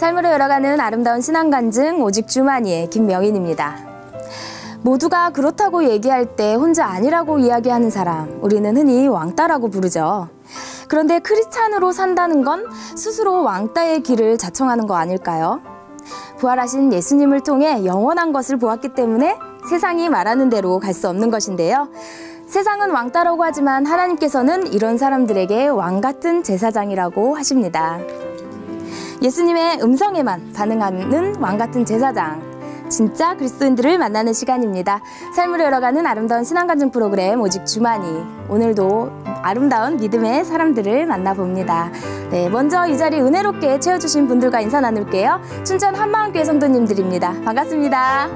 삶으로 열어가는 아름다운 신앙간증 오직 주만이의 김명인입니다. 모두가 그렇다고 얘기할 때 혼자 아니라고 이야기하는 사람, 우리는 흔히 왕따라고 부르죠. 그런데 크리스찬으로 산다는 건 스스로 왕따의 길을 자청하는 거 아닐까요? 부활하신 예수님을 통해 영원한 것을 보았기 때문에 세상이 말하는 대로 갈 수 없는 것인데요. 세상은 왕따라고 하지만 하나님께서는 이런 사람들에게 왕 같은 제사장이라고 하십니다. 예수님의 음성에만 반응하는 왕 같은 제사장. 진짜 그리스도인들을 만나는 시간입니다. 삶으로 열어가는 아름다운 신앙간증 프로그램 오직 주만이. 오늘도 아름다운 믿음의 사람들을 만나봅니다. 네, 먼저 이 자리 은혜롭게 채워주신 분들과 인사 나눌게요. 춘천 한마음교회 성도님들입니다. 반갑습니다.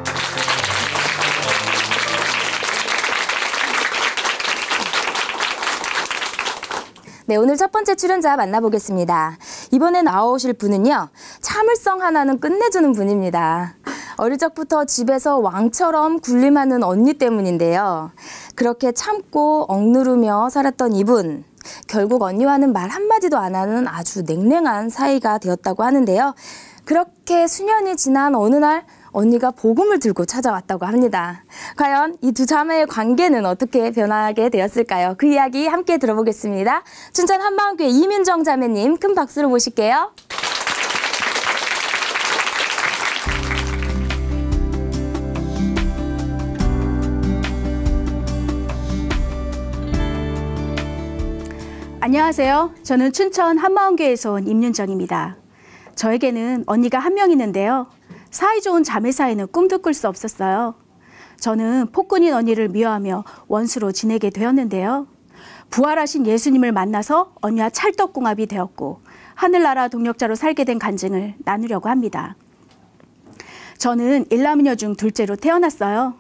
네, 오늘 첫 번째 출연자 만나보겠습니다. 이번에 나오실 분은요, 참을성 하나는 끝내주는 분입니다. 어릴 적부터 집에서 왕처럼 군림하는 언니 때문인데요. 그렇게 참고 억누르며 살았던 이분, 결국 언니와는 말 한마디도 안 하는 아주 냉랭한 사이가 되었다고 하는데요. 그렇게 수년이 지난 어느 날 언니가 복음을 들고 찾아왔다고 합니다. 과연 이 두 자매의 관계는 어떻게 변하게 되었을까요? 그 이야기 함께 들어보겠습니다. 춘천 한마음교회 이민정 자매님, 큰 박수로 모실게요. 안녕하세요. 저는 춘천 한마음교회에서 온 임윤정입니다. 저에게는 언니가 한 명 있는데요. 사이좋은 자매 사이는 꿈도 꿀 수 없었어요. 저는 폭군인 언니를 미워하며 원수로 지내게 되었는데요. 부활하신 예수님을 만나서 언니와 찰떡궁합이 되었고 하늘나라 동력자로 살게 된 간증을 나누려고 합니다. 저는 일남녀 중 둘째로 태어났어요.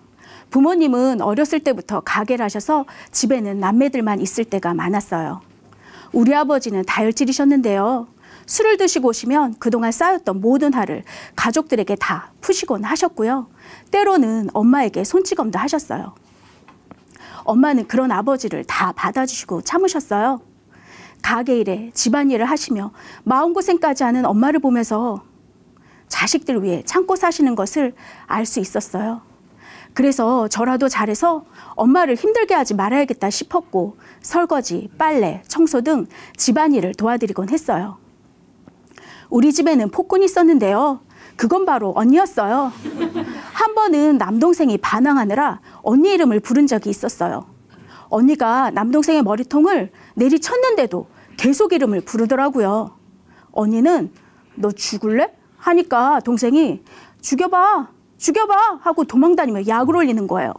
부모님은 어렸을 때부터 가게를 하셔서 집에는 남매들만 있을 때가 많았어요. 우리 아버지는 다혈질이셨는데요. 술을 드시고 오시면 그동안 쌓였던 모든 화를 가족들에게 다 푸시곤 하셨고요. 때로는 엄마에게 손찌검도 하셨어요. 엄마는 그런 아버지를 다 받아주시고 참으셨어요. 가게 일에 집안일을 하시며 마음고생까지 하는 엄마를 보면서 자식들 위해 참고 사시는 것을 알 수 있었어요. 그래서 저라도 잘해서 엄마를 힘들게 하지 말아야겠다 싶었고 설거지, 빨래, 청소 등 집안일을 도와드리곤 했어요. 우리 집에는 폭군이 있었는데요. 그건 바로 언니였어요. 한 번은 남동생이 반항하느라 언니 이름을 부른 적이 있었어요. 언니가 남동생의 머리통을 내리쳤는데도 계속 이름을 부르더라고요. 언니는 너 죽을래? 하니까 동생이 죽여봐, 죽여봐 하고 도망다니며 약을 올리는 거예요.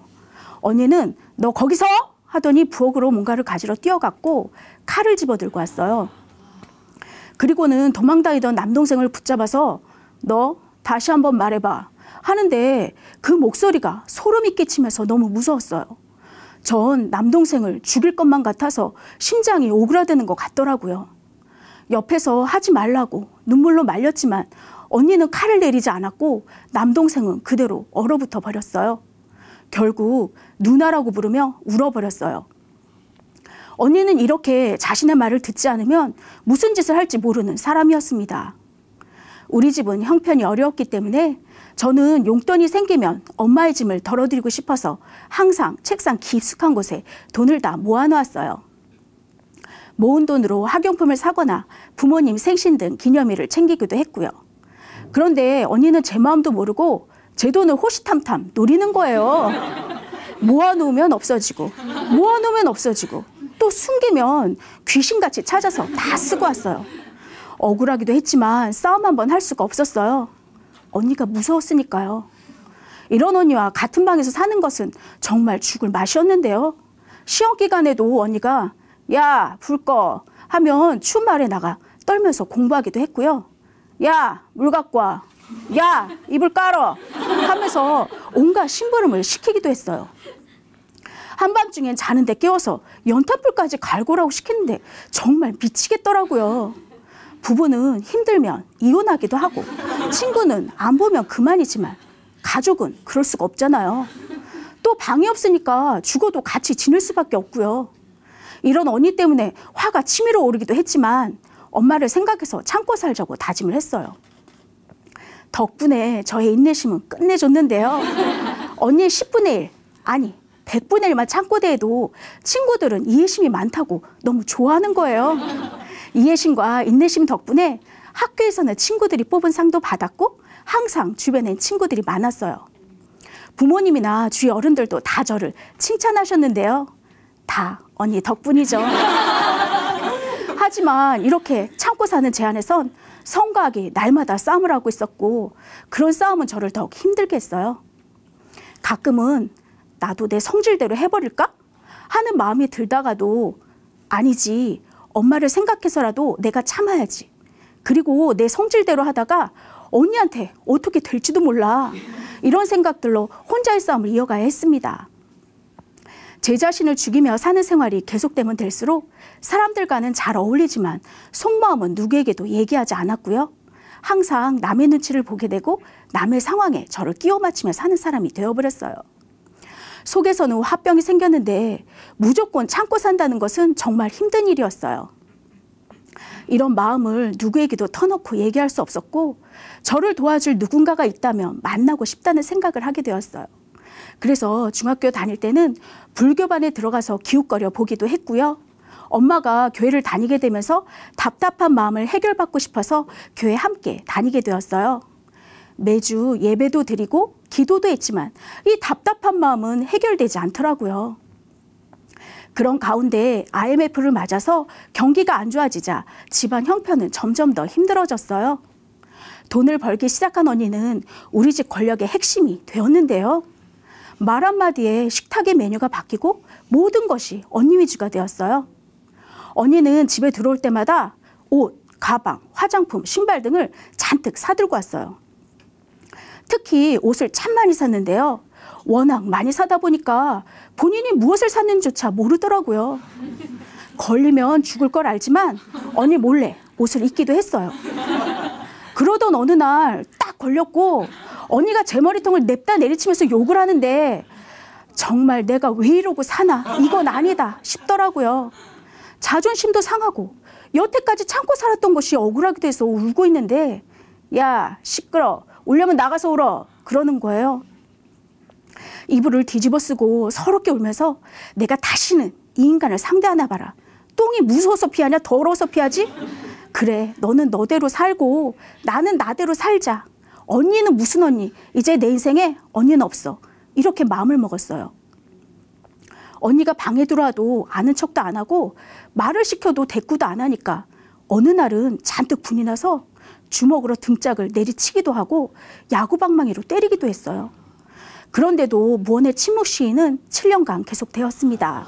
언니는 너 거기서 하더니 부엌으로 뭔가를 가지러 뛰어갔고 칼을 집어들고 왔어요. 그리고는 도망다니던 남동생을 붙잡아서 너 다시 한번 말해봐 하는데 그 목소리가 소름이 끼치면서 너무 무서웠어요. 전 남동생을 죽일 것만 같아서 심장이 오그라드는 것 같더라고요. 옆에서 하지 말라고 눈물로 말렸지만 언니는 칼을 내리지 않았고 남동생은 그대로 얼어붙어 버렸어요. 결국 누나라고 부르며 울어버렸어요. 언니는 이렇게 자신의 말을 듣지 않으면 무슨 짓을 할지 모르는 사람이었습니다. 우리 집은 형편이 어려웠기 때문에 저는 용돈이 생기면 엄마의 짐을 덜어드리고 싶어서 항상 책상 깊숙한 곳에 돈을 다 모아놓았어요. 모은 돈으로 학용품을 사거나 부모님 생신 등 기념일을 챙기기도 했고요. 그런데 언니는 제 마음도 모르고 제 돈을 호시탐탐 노리는 거예요. 모아놓으면 없어지고 모아놓으면 없어지고 또 숨기면 귀신같이 찾아서 다 쓰고 왔어요. 억울하기도 했지만 싸움 한번 할 수가 없었어요. 언니가 무서웠으니까요. 이런 언니와 같은 방에서 사는 것은 정말 죽을 맛이었는데요. 시험 기간에도 언니가 야, 불 꺼 하면 추운 말에 나가 떨면서 공부하기도 했고요. 야, 물 갖고 와. 야, 이불 깔어 하면서 온갖 심부름을 시키기도 했어요. 한밤중엔 자는데 깨워서 연탄불까지 갈고라고 시켰는데 정말 미치겠더라고요. 부부는 힘들면 이혼하기도 하고 친구는 안 보면 그만이지만 가족은 그럴 수가 없잖아요. 또 방이 없으니까 죽어도 같이 지낼 수밖에 없고요. 이런 언니 때문에 화가 치밀어 오르기도 했지만 엄마를 생각해서 참고 살자고 다짐을 했어요. 덕분에 저의 인내심은 끝내줬는데요. 언니의 10분의 1, 아니 100분의 1만 참고 대해도 친구들은 이해심이 많다고 너무 좋아하는 거예요. 이해심과 인내심 덕분에 학교에서는 친구들이 뽑은 상도 받았고 항상 주변엔 친구들이 많았어요. 부모님이나 주위 어른들도 다 저를 칭찬하셨는데요. 다 언니 덕분이죠. 하지만 이렇게 참고 사는 제 안에선 성과하기 날마다 싸움을 하고 있었고 그런 싸움은 저를 더욱 힘들게 했어요. 가끔은 나도 내 성질대로 해버릴까? 하는 마음이 들다가도 아니지, 엄마를 생각해서라도 내가 참아야지. 그리고 내 성질대로 하다가 언니한테 어떻게 될지도 몰라. 이런 생각들로 혼자의 싸움을 이어가야 했습니다. 제 자신을 죽이며 사는 생활이 계속되면 될수록 사람들과는 잘 어울리지만 속마음은 누구에게도 얘기하지 않았고요. 항상 남의 눈치를 보게 되고 남의 상황에 저를 끼워 맞추며 사는 사람이 되어버렸어요. 속에서는 화병이 생겼는데 무조건 참고 산다는 것은 정말 힘든 일이었어요. 이런 마음을 누구에게도 터놓고 얘기할 수 없었고 저를 도와줄 누군가가 있다면 만나고 싶다는 생각을 하게 되었어요. 그래서 중학교 다닐 때는 불교반에 들어가서 기웃거려 보기도 했고요. 엄마가 교회를 다니게 되면서 답답한 마음을 해결받고 싶어서 교회 함께 다니게 되었어요. 매주 예배도 드리고 기도도 했지만 이 답답한 마음은 해결되지 않더라고요. 그런 가운데 IMF를 맞아서 경기가 안 좋아지자 집안 형편은 점점 더 힘들어졌어요. 돈을 벌기 시작한 언니는 우리 집 권력의 핵심이 되었는데요. 말 한마디에 식탁의 메뉴가 바뀌고 모든 것이 언니 위주가 되었어요. 언니는 집에 들어올 때마다 옷, 가방, 화장품, 신발 등을 잔뜩 사들고 왔어요. 특히 옷을 참 많이 샀는데요. 워낙 많이 사다 보니까 본인이 무엇을 샀는지조차 모르더라고요. 걸리면 죽을 걸 알지만 언니 몰래 옷을 입기도 했어요. 그러던 어느 날 딱 걸렸고 언니가 제 머리통을 냅다 내리치면서 욕을 하는데 정말 내가 왜 이러고 사나, 이건 아니다 싶더라고요. 자존심도 상하고 여태까지 참고 살았던 것이 억울하기도 해서 울고 있는데 야 시끄러, 울려면 나가서 울어 그러는 거예요. 이불을 뒤집어 쓰고 서럽게 울면서 내가 다시는 이 인간을 상대하나 봐라. 똥이 무서워서 피하냐 더러워서 피하지? 그래 너는 너대로 살고 나는 나대로 살자. 언니는 무슨 언니, 이제 내 인생에 언니는 없어. 이렇게 마음을 먹었어요. 언니가 방에 들어와도 아는 척도 안 하고 말을 시켜도 대꾸도 안 하니까 어느 날은 잔뜩 분이 나서 주먹으로 등짝을 내리치기도 하고 야구방망이로 때리기도 했어요. 그런데도 무언의 침묵 시위는 7년간 계속되었습니다.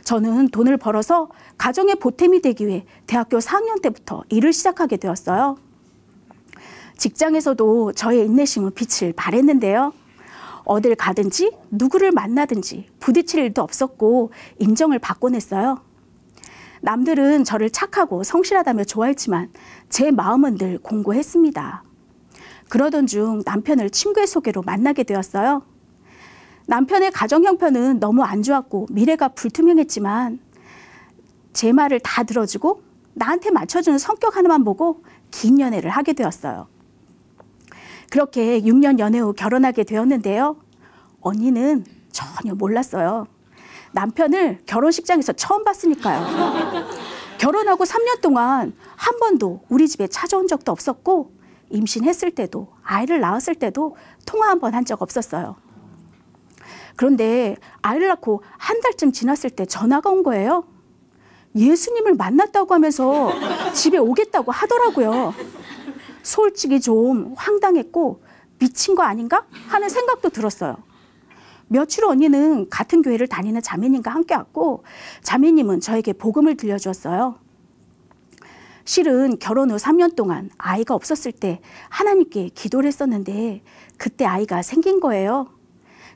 저는 돈을 벌어서 가정의 보탬이 되기 위해 대학교 4학년 때부터 일을 시작하게 되었어요. 직장에서도 저의 인내심은 빛을 발했는데요. 어딜 가든지 누구를 만나든지 부딪힐 일도 없었고 인정을 받곤 했어요. 남들은 저를 착하고 성실하다며 좋아했지만 제 마음은 늘 공고했습니다. 그러던 중 남편을 친구의 소개로 만나게 되었어요. 남편의 가정 형편은 너무 안 좋았고 미래가 불투명했지만 제 말을 다 들어주고 나한테 맞춰주는 성격 하나만 보고 긴 연애를 하게 되었어요. 그렇게 6년 연애 후 결혼하게 되었는데요. 언니는 전혀 몰랐어요. 남편을 결혼식장에서 처음 봤으니까요. 결혼하고 3년 동안 한 번도 우리 집에 찾아온 적도 없었고 임신했을 때도 아이를 낳았을 때도 통화 한 번 한 적 없었어요. 그런데 아이를 낳고 한 달쯤 지났을 때 전화가 온 거예요. 예수님을 만났다고 하면서 집에 오겠다고 하더라고요. 솔직히 좀 황당했고 미친 거 아닌가 하는 생각도 들었어요. 며칠 후 언니는 같은 교회를 다니는 자매님과 함께 왔고 자매님은 저에게 복음을 들려주었어요. 실은 결혼 후 3년 동안 아이가 없었을 때 하나님께 기도를 했었는데 그때 아이가 생긴 거예요.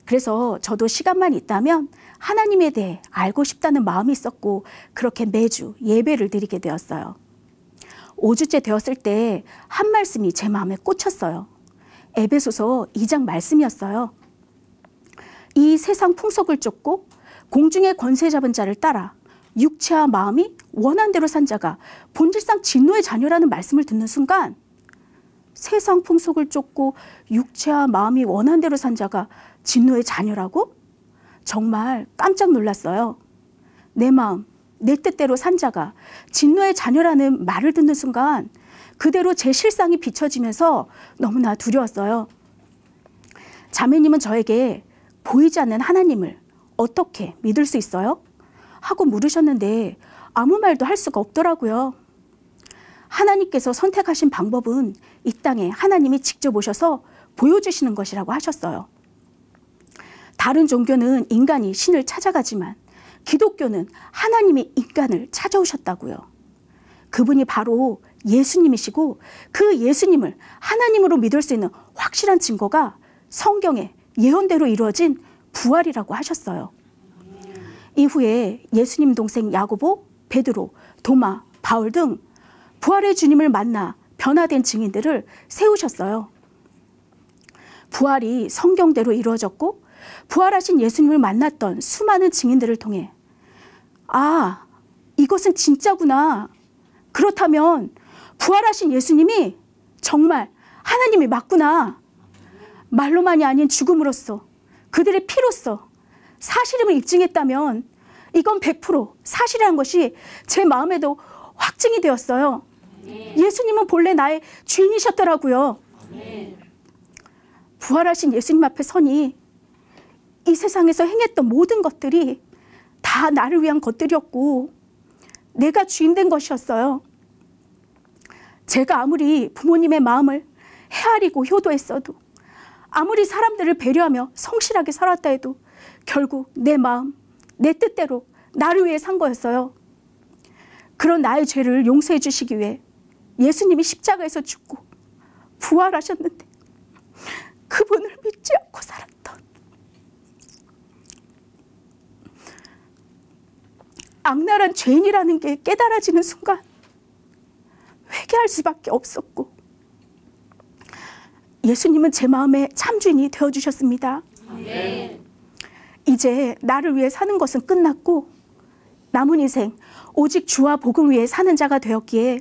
그래서 저도 시간만 있다면 하나님에 대해 알고 싶다는 마음이 있었고 그렇게 매주 예배를 드리게 되었어요. 5주째 되었을 때 한 말씀이 제 마음에 꽂혔어요. 에베소서 2장 말씀이었어요. 이 세상 풍속을 쫓고 공중의 권세 잡은 자를 따라 육체와 마음이 원한 대로 산 자가 본질상 진노의 자녀라는 말씀을 듣는 순간 세상 풍속을 쫓고 육체와 마음이 원한 대로 산 자가 진노의 자녀라고? 정말 깜짝 놀랐어요. 내 마음, 내 뜻대로 산 자가 진노의 자녀라는 말을 듣는 순간 그대로 제 실상이 비춰지면서 너무나 두려웠어요. 자매님은 저에게 보이지 않는 하나님을 어떻게 믿을 수 있어요? 하고 물으셨는데 아무 말도 할 수가 없더라고요. 하나님께서 선택하신 방법은 이 땅에 하나님이 직접 오셔서 보여주시는 것이라고 하셨어요. 다른 종교는 인간이 신을 찾아가지만 기독교는 하나님이 인간을 찾아오셨다고요. 그분이 바로 예수님이시고 그 예수님을 하나님으로 믿을 수 있는 확실한 증거가 성경의 예언대로 이루어진 부활이라고 하셨어요. 이후에 예수님 동생 야고보, 베드로, 도마, 바울 등 부활의 주님을 만나 변화된 증인들을 세우셨어요. 부활이 성경대로 이루어졌고 부활하신 예수님을 만났던 수많은 증인들을 통해 아, 이것은 진짜구나. 그렇다면 부활하신 예수님이 정말 하나님이 맞구나. 말로만이 아닌 죽음으로써 그들의 피로써 사실임을 입증했다면 이건 100% 사실이라는 것이 제 마음에도 확증이 되었어요. 예수님은 본래 나의 주인이셨더라고요. 부활하신 예수님 앞에 서니 이 세상에서 행했던 모든 것들이 다 나를 위한 것들이었고 내가 주인 된 것이었어요. 제가 아무리 부모님의 마음을 헤아리고 효도했어도 아무리 사람들을 배려하며 성실하게 살았다 해도 결국 내 마음, 내 뜻대로 나를 위해 산 거였어요. 그런 나의 죄를 용서해 주시기 위해 예수님이 십자가에서 죽고 부활하셨는데 그분을 믿지 않고 살았던 악랄한 죄인이라는 게 깨달아지는 순간 회개할 수밖에 없었고 예수님은 제 마음의 참주인이 되어주셨습니다. 이제 나를 위해 사는 것은 끝났고 남은 인생 오직 주와 복음을 위해 사는 자가 되었기에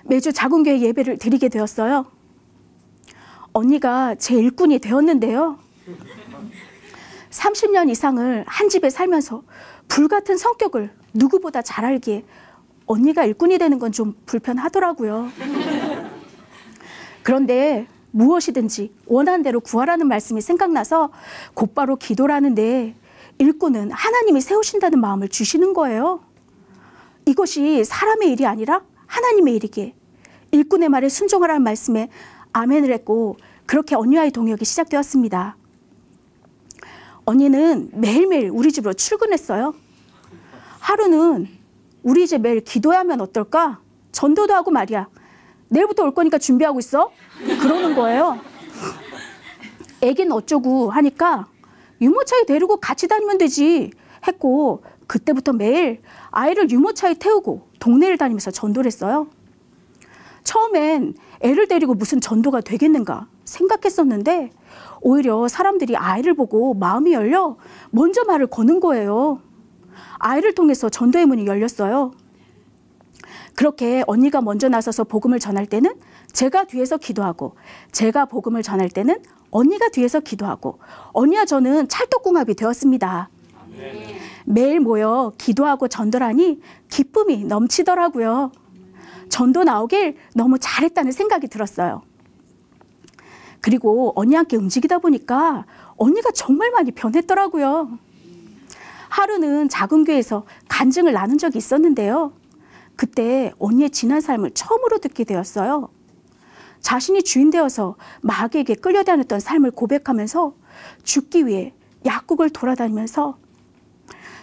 매주 작은 교회 예배를 드리게 되었어요. 언니가 제 일꾼이 되었는데요. 30년 이상을 한 집에 살면서 불같은 성격을 누구보다 잘 알기에 언니가 일꾼이 되는 건 좀 불편하더라고요. 그런데 무엇이든지 원하는 대로 구하라는 말씀이 생각나서 곧바로 기도를 하는데 일꾼은 하나님이 세우신다는 마음을 주시는 거예요. 이것이 사람의 일이 아니라 하나님의 일이기에 일꾼의 말에 순종하라는 말씀에 아멘을 했고 그렇게 언니와의 동역이 시작되었습니다. 언니는 매일매일 우리 집으로 출근했어요. 하루는 우리 이제 매일 기도하면 어떨까? 전도도 하고 말이야. 내일부터 올 거니까 준비하고 있어. 그러는 거예요. 애기는 어쩌고 하니까 유모차에 데리고 같이 다니면 되지 했고 그때부터 매일 아이를 유모차에 태우고 동네를 다니면서 전도를 했어요. 처음엔 애를 데리고 무슨 전도가 되겠는가 생각했었는데 오히려 사람들이 아이를 보고 마음이 열려 먼저 말을 거는 거예요. 아이를 통해서 전도의 문이 열렸어요. 그렇게 언니가 먼저 나서서 복음을 전할 때는 제가 뒤에서 기도하고 제가 복음을 전할 때는 언니가 뒤에서 기도하고 언니와 저는 찰떡궁합이 되었습니다. 매일 모여 기도하고 전도를 하니 기쁨이 넘치더라고요. 전도 나오길 너무 잘했다는 생각이 들었어요. 그리고 언니와 함께 움직이다 보니까 언니가 정말 많이 변했더라고요. 하루는 작은 교회에서 간증을 나눈 적이 있었는데요. 그때 언니의 지난 삶을 처음으로 듣게 되었어요. 자신이 주인 되어서 마귀에게 끌려다녔던 삶을 고백하면서 죽기 위해 약국을 돌아다니면서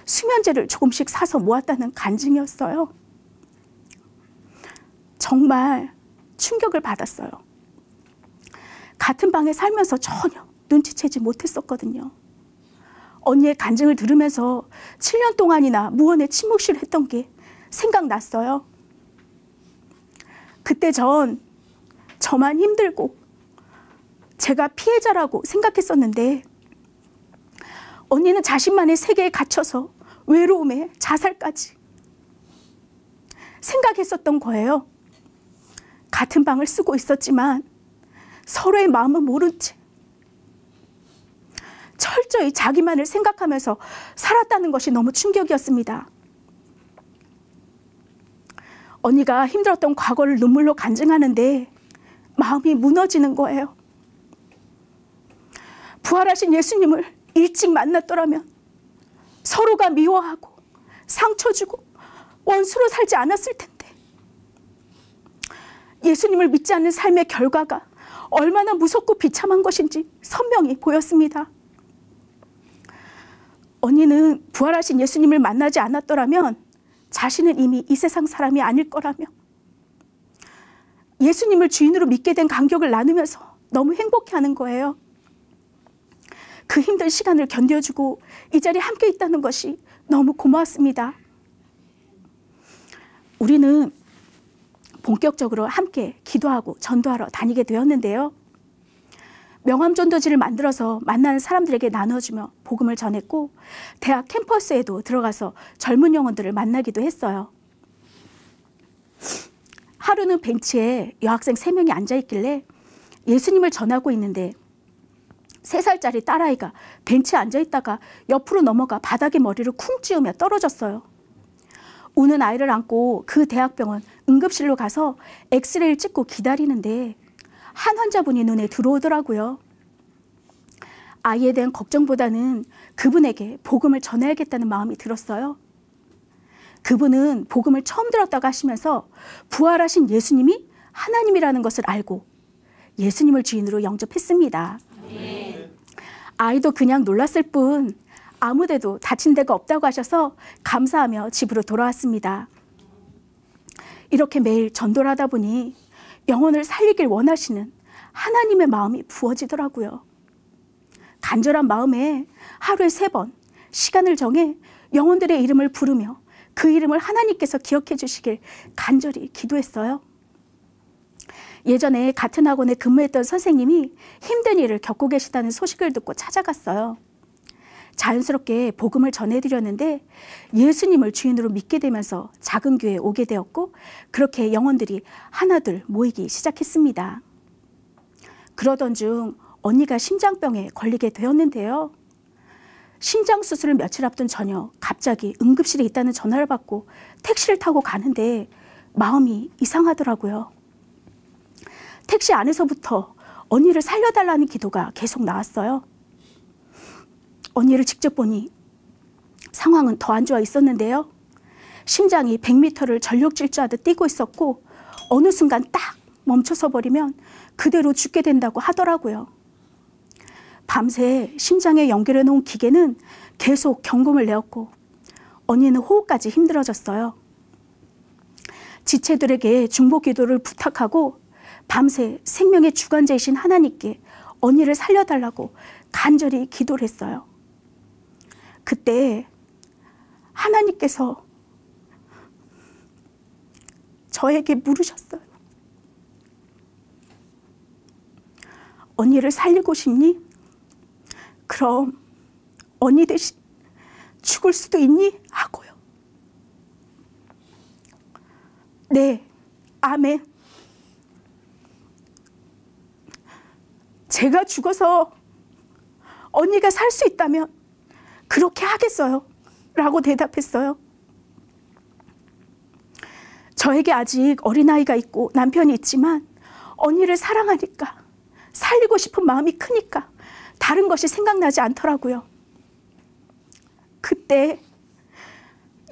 수면제를 조금씩 사서 모았다는 간증이었어요. 정말 충격을 받았어요. 같은 방에 살면서 전혀 눈치채지 못했었거든요. 언니의 간증을 들으면서 7년 동안이나 무언의 침묵시를 했던 게 생각났어요. 그때 저만 힘들고 제가 피해자라고 생각했었는데 언니는 자신만의 세계에 갇혀서 외로움에 자살까지 생각했었던 거예요. 같은 방을 쓰고 있었지만 서로의 마음은 모른 채 철저히 자기만을 생각하면서 살았다는 것이 너무 충격이었습니다. 언니가 힘들었던 과거를 눈물로 간증하는데 마음이 무너지는 거예요. 부활하신 예수님을 일찍 만났더라면 서로가 미워하고 상처 주고 원수로 살지 않았을 텐데, 예수님을 믿지 않는 삶의 결과가 얼마나 무섭고 비참한 것인지 선명히 보였습니다. 언니는 부활하신 예수님을 만나지 않았더라면 자신은 이미 이 세상 사람이 아닐 거라며 예수님을 주인으로 믿게 된 감격을 나누면서 너무 행복해하는 거예요. 그 힘든 시간을 견뎌주고 이 자리에 함께 있다는 것이 너무 고마웠습니다. 우리는 본격적으로 함께 기도하고 전도하러 다니게 되었는데요. 명함전도지를 만들어서 만나는 사람들에게 나눠주며 복음을 전했고, 대학 캠퍼스에도 들어가서 젊은 영혼들을 만나기도 했어요. 하루는 벤치에 여학생 3명이 앉아있길래 예수님을 전하고 있는데 3살짜리 딸아이가 벤치에 앉아있다가 옆으로 넘어가 바닥에 머리를 쿵 찌우며 떨어졌어요. 우는 아이를 안고 그 대학병원 응급실로 가서 엑스레이를 찍고 기다리는데 한 환자분이 눈에 들어오더라고요. 아이에 대한 걱정보다는 그분에게 복음을 전해야겠다는 마음이 들었어요. 그분은 복음을 처음 들었다고 하시면서 부활하신 예수님이 하나님이라는 것을 알고 예수님을 주인으로 영접했습니다. 아이도 그냥 놀랐을 뿐 아무데도 다친 데가 없다고 하셔서 감사하며 집으로 돌아왔습니다. 이렇게 매일 전도를 하다 보니 영혼을 살리길 원하시는 하나님의 마음이 부어지더라고요. 간절한 마음에 하루에 3번 시간을 정해 영혼들의 이름을 부르며 그 이름을 하나님께서 기억해 주시길 간절히 기도했어요. 예전에 같은 학원에 근무했던 선생님이 힘든 일을 겪고 계시다는 소식을 듣고 찾아갔어요. 자연스럽게 복음을 전해드렸는데 예수님을 주인으로 믿게 되면서 작은 교회에 오게 되었고, 그렇게 영혼들이 하나둘 모이기 시작했습니다. 그러던 중 언니가 심장병에 걸리게 되었는데요. 심장 수술을 며칠 앞둔 저녁 갑자기 응급실에 있다는 전화를 받고 택시를 타고 가는데 마음이 이상하더라고요. 택시 안에서부터 언니를 살려달라는 기도가 계속 나왔어요. 언니를 직접 보니 상황은 더 안 좋아 있었는데요. 심장이 100m를 전력 질주하듯 뛰고 있었고 어느 순간 딱 멈춰서 버리면 그대로 죽게 된다고 하더라고요. 밤새 심장에 연결해 놓은 기계는 계속 경고음을 내었고 언니는 호흡까지 힘들어졌어요. 지체들에게 중보 기도를 부탁하고 밤새 생명의 주관자이신 하나님께 언니를 살려달라고 간절히 기도를 했어요. 그때 하나님께서 저에게 물으셨어요. 언니를 살리고 싶니? 그럼 언니 대신 죽을 수도 있니? 하고요. 네, 아멘. 제가 죽어서 언니가 살 수 있다면 그렇게 하겠어요 라고 대답했어요. 저에게 아직 어린아이가 있고 남편이 있지만 언니를 사랑하니까, 살리고 싶은 마음이 크니까 다른 것이 생각나지 않더라고요. 그때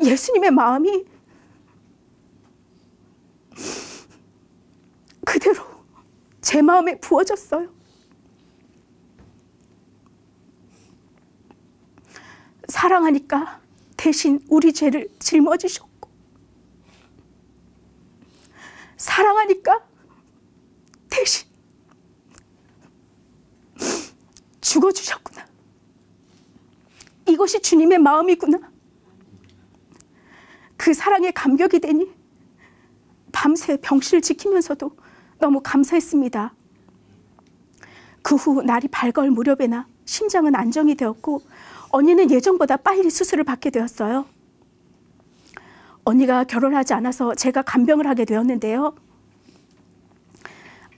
예수님의 마음이 그대로 제 마음에 부어졌어요. 사랑하니까 대신 우리 죄를 짊어지셨고, 사랑하니까 대신 죽어주셨구나. 이것이 주님의 마음이구나. 그 사랑에 감격이 되니 밤새 병실을 지키면서도 너무 감사했습니다. 그 후 날이 밝아올 무렵에나 심장은 안정이 되었고 언니는 예전보다 빨리 수술을 받게 되었어요. 언니가 결혼하지 않아서 제가 간병을 하게 되었는데요.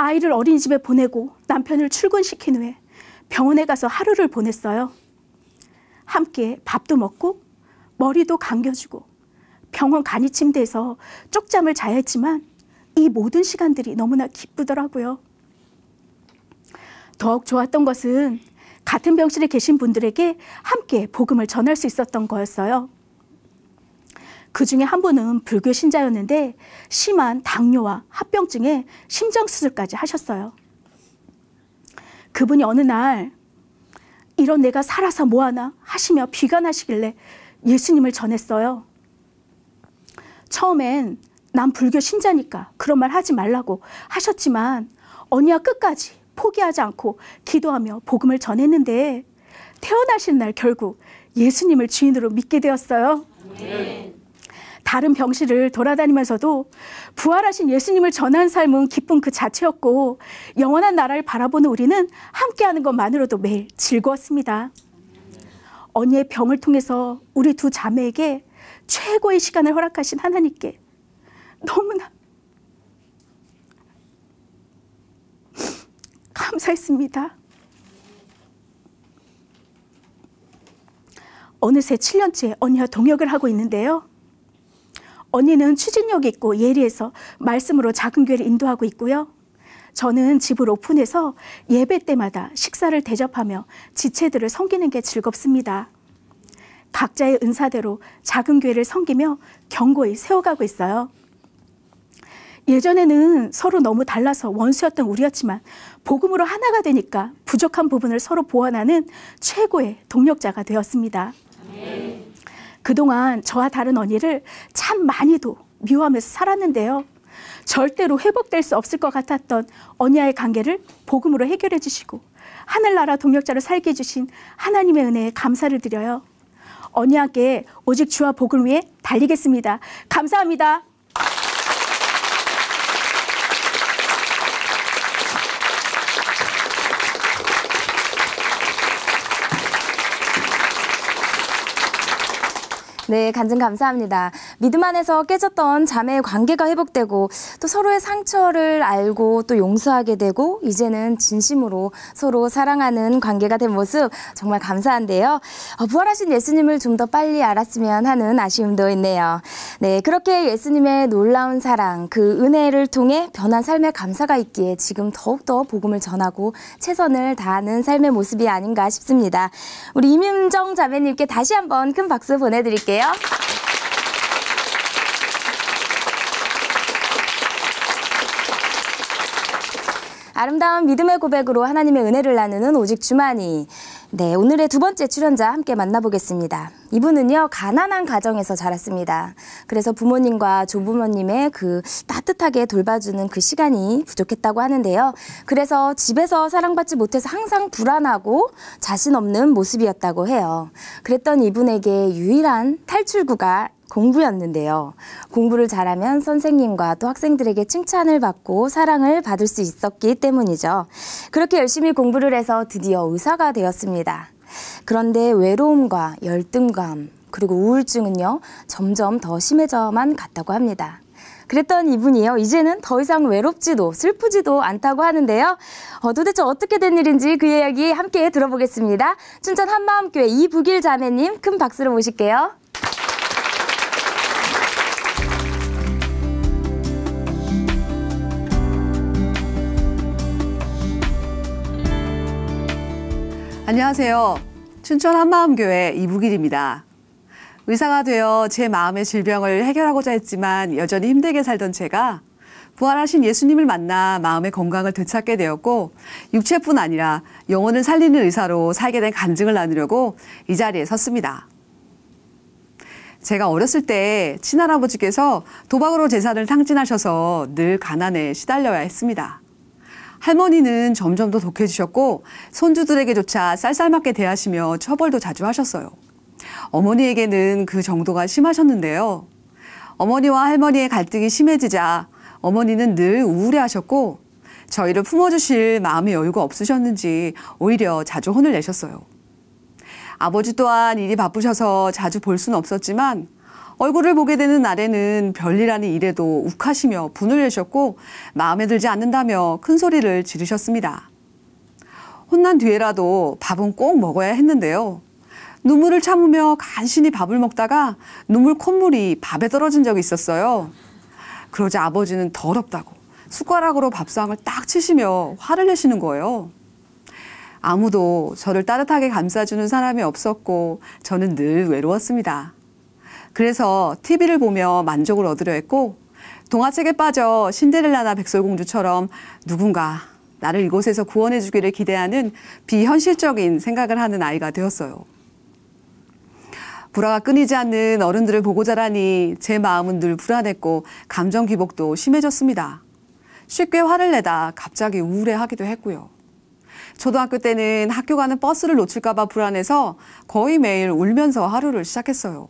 아이를 어린이집에 보내고 남편을 출근시킨 후에 병원에 가서 하루를 보냈어요. 함께 밥도 먹고 머리도 감겨주고 병원 간이 침대에서 쪽잠을 자야 했지만 이 모든 시간들이 너무나 기쁘더라고요. 더욱 좋았던 것은 같은 병실에 계신 분들에게 함께 복음을 전할 수 있었던 거였어요. 그 중에 한 분은 불교 신자였는데 심한 당뇨와 합병증에 심장수술까지 하셨어요. 그분이 어느 날 이런 내가 살아서 뭐하나 하시며 비관하시길래 예수님을 전했어요. 처음엔 난 불교 신자니까 그런 말 하지 말라고 하셨지만 언니가 끝까지 포기하지 않고 기도하며 복음을 전했는데 태어나신 날 결국 예수님을 주인으로 믿게 되었어요. 다른 병실을 돌아다니면서도 부활하신 예수님을 전한 삶은 기쁨 그 자체였고 영원한 나라를 바라보는 우리는 함께하는 것만으로도 매일 즐거웠습니다. 언니의 병을 통해서 우리 두 자매에게 최고의 시간을 허락하신 하나님께 너무나 감사했습니다. 어느새 7년째 언니와 동역을 하고 있는데요. 언니는 추진력 있고 예리해서 말씀으로 작은 교회를 인도하고 있고요. 저는 집을 오픈해서 예배 때마다 식사를 대접하며 지체들을 섬기는 게 즐겁습니다. 각자의 은사대로 작은 교회를 섬기며 견고히 세워가고 있어요. 예전에는 서로 너무 달라서 원수였던 우리였지만 복음으로 하나가 되니까 부족한 부분을 서로 보완하는 최고의 동력자가 되었습니다. 그동안 저와 다른 언니를 참 많이도 미워하면서 살았는데요. 절대로 회복될 수 없을 것 같았던 언니와의 관계를 복음으로 해결해 주시고 하늘나라 동력자로 살게 해주신 하나님의 은혜에 감사를 드려요. 언니와 함께 오직 주와 복을 위해 달리겠습니다. 감사합니다. 네, 간증 감사합니다. 믿음 안에서 깨졌던 자매의 관계가 회복되고 또 서로의 상처를 알고 또 용서하게 되고 이제는 진심으로 서로 사랑하는 관계가 된 모습 정말 감사한데요. 부활하신 예수님을 좀 더 빨리 알았으면 하는 아쉬움도 있네요. 네, 그렇게 예수님의 놀라운 사랑, 그 은혜를 통해 변한 삶의 감사가 있기에 지금 더욱더 복음을 전하고 최선을 다하는 삶의 모습이 아닌가 싶습니다. 우리 임윤정 자매님께 다시 한번 큰 박수 보내드릴게요. 아름다운 믿음의 고백으로 하나님의 은혜를 나누는 오직 주만이. 네, 오늘의 두 번째 출연자 함께 만나보겠습니다. 이분은요, 가난한 가정에서 자랐습니다. 그래서 부모님과 조부모님의 그 따뜻하게 돌봐주는 그 시간이 부족했다고 하는데요. 그래서 집에서 사랑받지 못해서 항상 불안하고 자신 없는 모습이었다고 해요. 그랬던 이분에게 유일한 탈출구가 공부였는데요. 공부를 잘하면 선생님과 또 학생들에게 칭찬을 받고 사랑을 받을 수 있었기 때문이죠. 그렇게 열심히 공부를 해서 드디어 의사가 되었습니다. 그런데 외로움과 열등감 그리고 우울증은요, 점점 더 심해져만 갔다고 합니다. 그랬던 이분이요, 이제는 더 이상 외롭지도 슬프지도 않다고 하는데요. 도대체 어떻게 된 일인지 그 이야기 함께 들어보겠습니다. 춘천 한마음교회 이북일 자매님 큰 박수로 모실게요. 안녕하세요. 춘천 한마음교회 이북일입니다. 의사가 되어 제 마음의 질병을 해결하고자 했지만 여전히 힘들게 살던 제가 부활하신 예수님을 만나 마음의 건강을 되찾게 되었고 육체뿐 아니라 영혼을 살리는 의사로 살게 된 간증을 나누려고 이 자리에 섰습니다. 제가 어렸을 때 친할아버지께서 도박으로 재산을 탕진하셔서 늘 가난에 시달려야 했습니다. 할머니는 점점 더 독해지셨고 손주들에게조차 쌀쌀맞게 대하시며 처벌도 자주 하셨어요. 어머니에게는 그 정도가 심하셨는데요. 어머니와 할머니의 갈등이 심해지자 어머니는 늘 우울해하셨고 저희를 품어주실 마음의 여유가 없으셨는지 오히려 자주 혼을 내셨어요. 아버지 또한 일이 바쁘셔서 자주 볼 수는 없었지만 얼굴을 보게 되는 날에는 별일 아닌 일에도 욱하시며 분을 내셨고 마음에 들지 않는다며 큰 소리를 지르셨습니다. 혼난 뒤에라도 밥은 꼭 먹어야 했는데요. 눈물을 참으며 간신히 밥을 먹다가 눈물 콧물이 밥에 떨어진 적이 있었어요. 그러자 아버지는 더럽다고 숟가락으로 밥상을 딱 치시며 화를 내시는 거예요. 아무도 저를 따뜻하게 감싸주는 사람이 없었고 저는 늘 외로웠습니다. 그래서 TV를 보며 만족을 얻으려 했고 동화책에 빠져 신데렐라나 백설공주처럼 누군가 나를 이곳에서 구원해 주기를 기대하는 비현실적인 생각을 하는 아이가 되었어요. 불화가 끊이지 않는 어른들을 보고 자라니 제 마음은 늘 불안했고 감정 기복도 심해졌습니다. 쉽게 화를 내다 갑자기 우울해하기도 했고요. 초등학교 때는 학교 가는 버스를 놓칠까 봐 불안해서 거의 매일 울면서 하루를 시작했어요.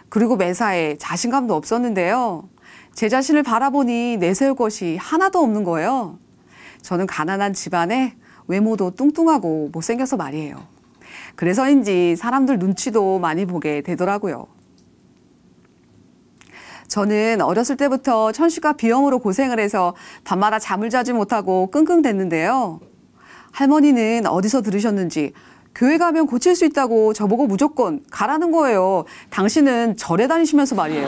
그리고 매사에 자신감도 없었는데요. 제 자신을 바라보니 내세울 것이 하나도 없는 거예요. 저는 가난한 집안에 외모도 뚱뚱하고 못생겨서 말이에요. 그래서인지 사람들 눈치도 많이 보게 되더라고요. 저는 어렸을 때부터 천식과 비염으로 고생을 해서 밤마다 잠을 자지 못하고 끙끙댔는데요. 할머니는 어디서 들으셨는지 교회 가면 고칠 수 있다고 저보고 무조건 가라는 거예요. 당신은 절에 다니시면서 말이에요.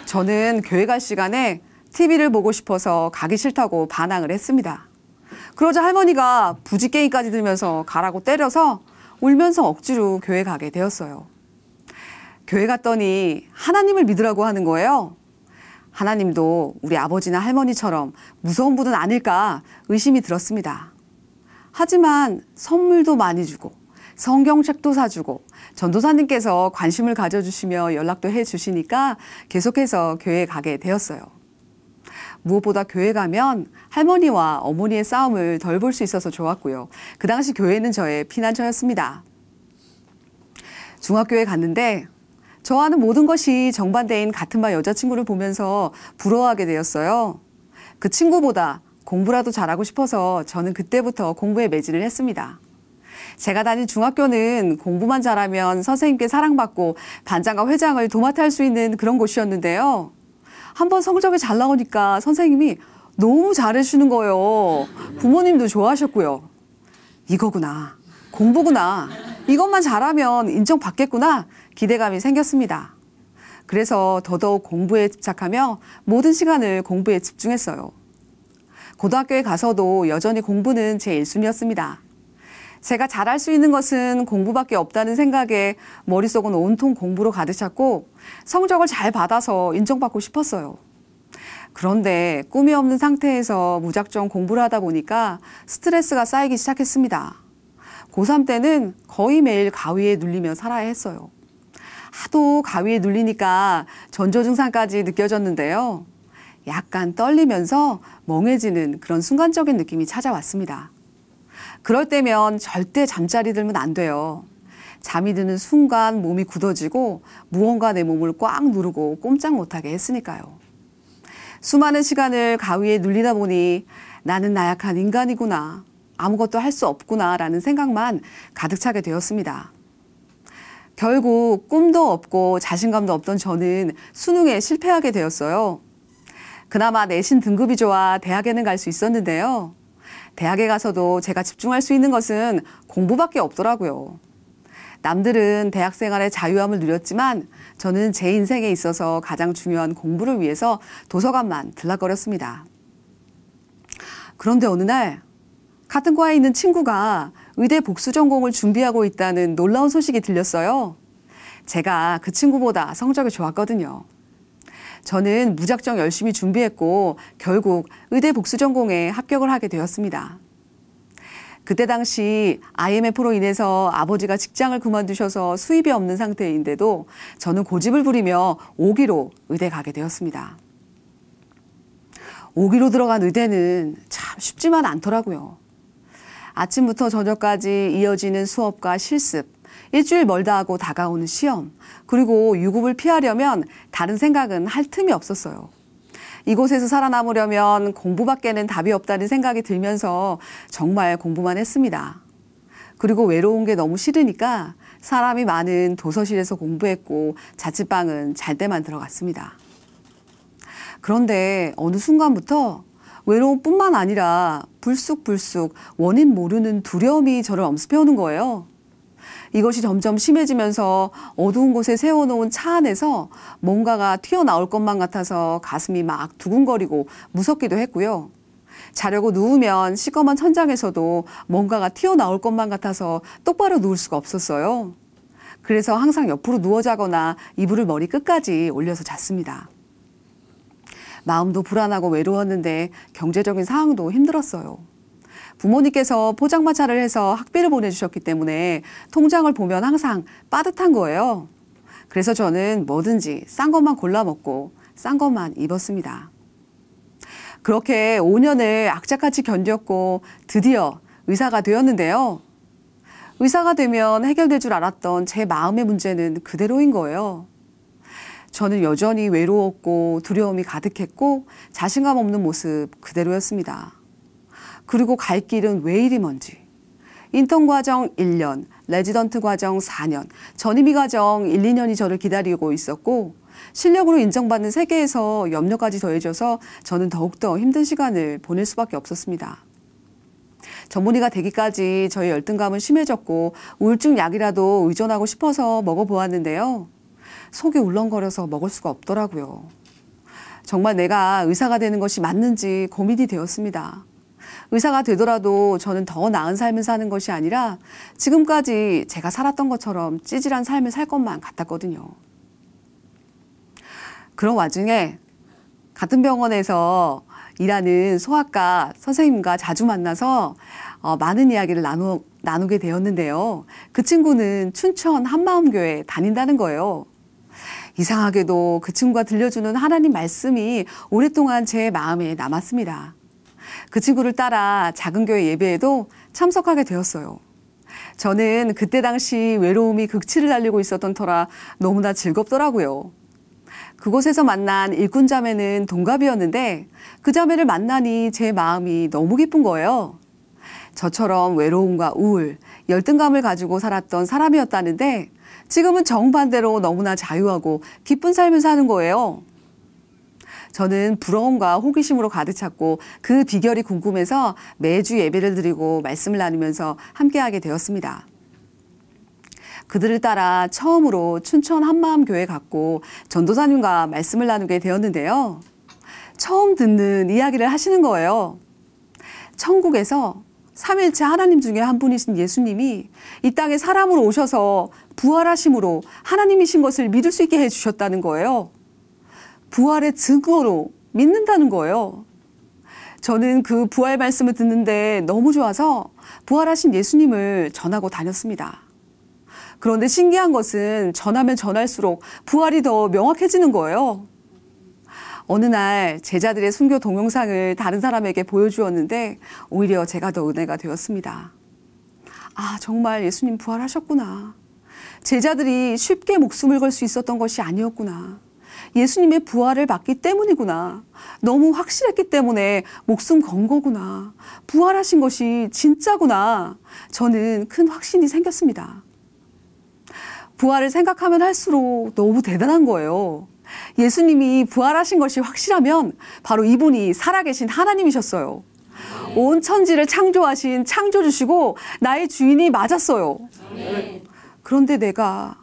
저는 교회 갈 시간에 TV를 보고 싶어서 가기 싫다고 반항을 했습니다. 그러자 할머니가 부지깽이까지 들면서 가라고 때려서 울면서 억지로 교회 가게 되었어요. 교회 갔더니 하나님을 믿으라고 하는 거예요. 하나님도 우리 아버지나 할머니처럼 무서운 분은 아닐까 의심이 들었습니다. 하지만 선물도 많이 주고 성경책도 사주고 전도사님께서 관심을 가져주시며 연락도 해주시니까 계속해서 교회에 가게 되었어요. 무엇보다 교회 가면 할머니와 어머니의 싸움을 덜 볼 수 있어서 좋았고요. 그 당시 교회는 저의 피난처였습니다. 중학교에 갔는데 저와는 모든 것이 정반대인 같은 반 여자친구를 보면서 부러워하게 되었어요. 그 친구보다 공부라도 잘하고 싶어서 저는 그때부터 공부에 매진을 했습니다. 제가 다닌 중학교는 공부만 잘하면 선생님께 사랑받고 반장과 회장을 도맡아 할 수 있는 그런 곳이었는데요. 한번 성적이 잘 나오니까 선생님이 너무 잘해주시는 거예요. 부모님도 좋아하셨고요. 이거구나. 공부구나. 이것만 잘하면 인정받겠구나. 기대감이 생겼습니다. 그래서 더더욱 공부에 집착하며 모든 시간을 공부에 집중했어요. 고등학교에 가서도 여전히 공부는 제 1순위였습니다. 제가 잘할 수 있는 것은 공부밖에 없다는 생각에 머릿속은 온통 공부로 가득 찼고 성적을 잘 받아서 인정받고 싶었어요. 그런데 꿈이 없는 상태에서 무작정 공부를 하다 보니까 스트레스가 쌓이기 시작했습니다. 고3 때는 거의 매일 가위에 눌리며 살아야 했어요. 하도 가위에 눌리니까 전조 증상까지 느껴졌는데요. 약간 떨리면서 멍해지는 그런 순간적인 느낌이 찾아왔습니다. 그럴 때면 절대 잠자리 들면 안 돼요. 잠이 드는 순간 몸이 굳어지고 무언가 내 몸을 꽉 누르고 꼼짝 못하게 했으니까요. 수많은 시간을 가위에 눌리다 보니 나는 나약한 인간이구나, 아무것도 할 수 없구나 라는 생각만 가득 차게 되었습니다. 결국 꿈도 없고 자신감도 없던 저는 수능에 실패하게 되었어요. 그나마 내신 등급이 좋아 대학에는 갈 수 있었는데요. 대학에 가서도 제가 집중할 수 있는 것은 공부밖에 없더라고요. 남들은 대학 생활의 자유함을 누렸지만 저는 제 인생에 있어서 가장 중요한 공부를 위해서 도서관만 들락거렸습니다. 그런데 어느 날 같은 과에 있는 친구가 의대 복수 전공을 준비하고 있다는 놀라운 소식이 들렸어요. 제가 그 친구보다 성적이 좋았거든요. 저는 무작정 열심히 준비했고 결국 의대 복수 전공에 합격을 하게 되었습니다. 그때 당시 IMF로 인해서 아버지가 직장을 그만두셔서 수입이 없는 상태인데도 저는 고집을 부리며 5기로 의대 가게 되었습니다. 5기로 들어간 의대는 참 쉽지만 않더라고요. 아침부터 저녁까지 이어지는 수업과 실습, 일주일 멀다 하고 다가오는 시험, 그리고 유급을 피하려면 다른 생각은 할 틈이 없었어요. 이곳에서 살아남으려면 공부밖에는 답이 없다는 생각이 들면서 정말 공부만 했습니다. 그리고 외로운 게 너무 싫으니까 사람이 많은 도서실에서 공부했고 자취방은 잘 때만 들어갔습니다. 그런데 어느 순간부터 외로움뿐만 아니라 불쑥불쑥 원인 모르는 두려움이 저를 엄습해오는 거예요. 이것이 점점 심해지면서 어두운 곳에 세워놓은 차 안에서 뭔가가 튀어나올 것만 같아서 가슴이 막 두근거리고 무섭기도 했고요. 자려고 누우면 시꺼먼 천장에서도 뭔가가 튀어나올 것만 같아서 똑바로 누울 수가 없었어요. 그래서 항상 옆으로 누워 자거나 이불을 머리 끝까지 올려서 잤습니다. 마음도 불안하고 외로웠는데 경제적인 상황도 힘들었어요. 부모님께서 포장마차를 해서 학비를 보내주셨기 때문에 통장을 보면 항상 빠듯한 거예요. 그래서 저는 뭐든지 싼 것만 골라 먹고 싼 것만 입었습니다. 그렇게 5년을 악착같이 견뎠고 드디어 의사가 되었는데요. 의사가 되면 해결될 줄 알았던 제 마음의 문제는 그대로인 거예요. 저는 여전히 외로웠고 두려움이 가득했고 자신감 없는 모습 그대로였습니다. 그리고 갈 길은 왜 이리 먼지. 인턴 과정 1년, 레지던트 과정 4년, 전임의 과정 1, 2년이 저를 기다리고 있었고 실력으로 인정받는 세계에서 염려까지 더해져서 저는 더욱더 힘든 시간을 보낼 수밖에 없었습니다. 전문의가 되기까지 저의 열등감은 심해졌고 우울증 약이라도 의존하고 싶어서 먹어보았는데요. 속이 울렁거려서 먹을 수가 없더라고요. 정말 내가 의사가 되는 것이 맞는지 고민이 되었습니다. 의사가 되더라도 저는 더 나은 삶을 사는 것이 아니라 지금까지 제가 살았던 것처럼 찌질한 삶을 살 것만 같았거든요. 그런 와중에 같은 병원에서 일하는 소아과 선생님과 자주 만나서 많은 이야기를 나누게 되었는데요. 그 친구는 춘천 한마음교회 다닌다는 거예요. 이상하게도 그 친구가 들려주는 하나님 말씀이 오랫동안 제 마음에 남았습니다. 그 친구를 따라 작은 교회 예배에도 참석하게 되었어요. 저는 그때 당시 외로움이 극치를 달리고 있었던 터라 너무나 즐겁더라고요. 그곳에서 만난 일꾼 자매는 동갑이었는데 그 자매를 만나니 제 마음이 너무 기쁜 거예요. 저처럼 외로움과 우울, 열등감을 가지고 살았던 사람이었다는데 지금은 정반대로 너무나 자유하고 기쁜 삶을 사는 거예요. 저는 부러움과 호기심으로 가득 찼고 그 비결이 궁금해서 매주 예배를 드리고 말씀을 나누면서 함께하게 되었습니다. 그들을 따라 처음으로 춘천 한마음교회 갔고 전도사님과 말씀을 나누게 되었는데요. 처음 듣는 이야기를 하시는 거예요. 천국에서 삼위일체 하나님 중에 한 분이신 예수님이 이 땅에 사람으로 오셔서 부활하심으로 하나님이신 것을 믿을 수 있게 해주셨다는 거예요. 부활의 증거로 믿는다는 거예요. 저는 그 부활 말씀을 듣는데 너무 좋아서 부활하신 예수님을 전하고 다녔습니다. 그런데 신기한 것은 전하면 전할수록 부활이 더 명확해지는 거예요. 어느 날 제자들의 순교 동영상을 다른 사람에게 보여주었는데 오히려 제가 더 은혜가 되었습니다. 아, 정말 예수님 부활하셨구나. 제자들이 쉽게 목숨을 걸 수 있었던 것이 아니었구나. 예수님의 부활을 받기 때문이구나. 너무 확실했기 때문에 목숨 건 거구나. 부활하신 것이 진짜구나. 저는 큰 확신이 생겼습니다. 부활을 생각하면 할수록 너무 대단한 거예요. 예수님이 부활하신 것이 확실하면 바로 이분이 살아계신 하나님이셨어요. 온 천지를 창조하신 창조주시고 나의 주인이 맞았어요. 그런데 내가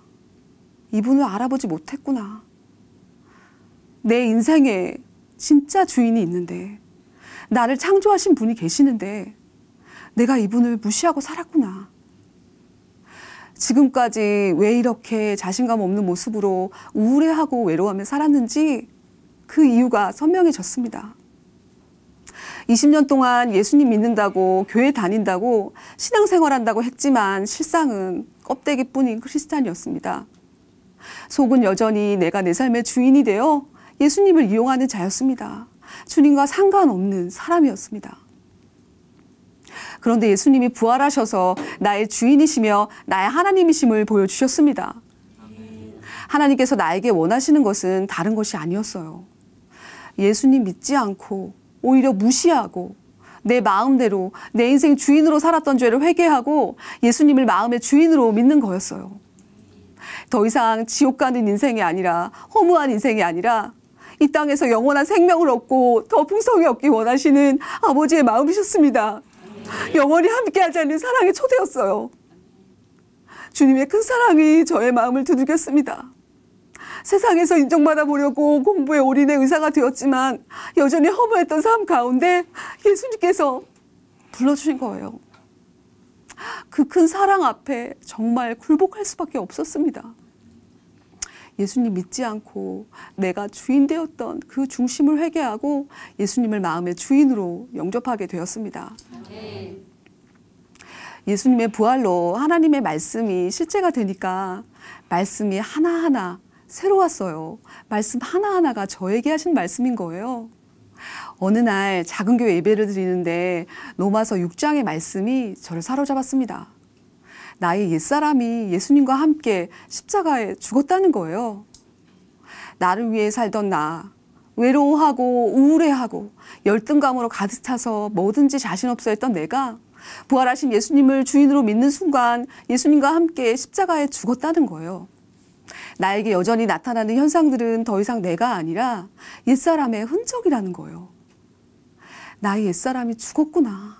이분을 알아보지 못했구나. 내 인생에 진짜 주인이 있는데 나를 창조하신 분이 계시는데 내가 이분을 무시하고 살았구나. 지금까지 왜 이렇게 자신감 없는 모습으로 우울해하고 외로워하며 살았는지 그 이유가 선명해졌습니다. 20년 동안 예수님 믿는다고 교회 다닌다고 신앙생활한다고 했지만 실상은 껍데기뿐인 크리스찬이었습니다. 속은 여전히 내가 내 삶의 주인이 되어 예수님을 이용하는 자였습니다. 주님과 상관없는 사람이었습니다. 그런데 예수님이 부활하셔서 나의 주인이시며 나의 하나님이심을 보여주셨습니다. 하나님께서 나에게 원하시는 것은 다른 것이 아니었어요. 예수님 믿지 않고 오히려 무시하고 내 마음대로 내 인생 주인으로 살았던 죄를 회개하고 예수님을 마음의 주인으로 믿는 거였어요. 더 이상 지옥 가는 인생이 아니라 허무한 인생이 아니라 이 땅에서 영원한 생명을 얻고 더 풍성히 얻기 원하시는 아버지의 마음이셨습니다. 영원히 함께하자는 사랑의 초대였어요. 주님의 큰 사랑이 저의 마음을 두들겼습니다. 세상에서 인정받아 보려고 공부에 올인해 의사가 되었지만 여전히 허무했던 삶 가운데 예수님께서 불러주신 거예요. 그 큰 사랑 앞에 정말 굴복할 수밖에 없었습니다. 예수님 믿지 않고 내가 주인 되었던 그 중심을 회개하고 예수님을 마음의 주인으로 영접하게 되었습니다. 예수님의 부활로 하나님의 말씀이 실제가 되니까 말씀이 하나하나 새로웠어요. 말씀 하나하나가 저에게 하신 말씀인 거예요. 어느 날 작은 교회 예배를 드리는데 로마서 6장의 말씀이 저를 사로잡았습니다. 나의 옛사람이 예수님과 함께 십자가에 죽었다는 거예요. 나를 위해 살던 나, 외로워하고 우울해하고 열등감으로 가득 차서 뭐든지 자신 없어 했던 내가 부활하신 예수님을 주인으로 믿는 순간 예수님과 함께 십자가에 죽었다는 거예요. 나에게 여전히 나타나는 현상들은 더 이상 내가 아니라 옛사람의 흔적이라는 거예요. 나의 옛사람이 죽었구나.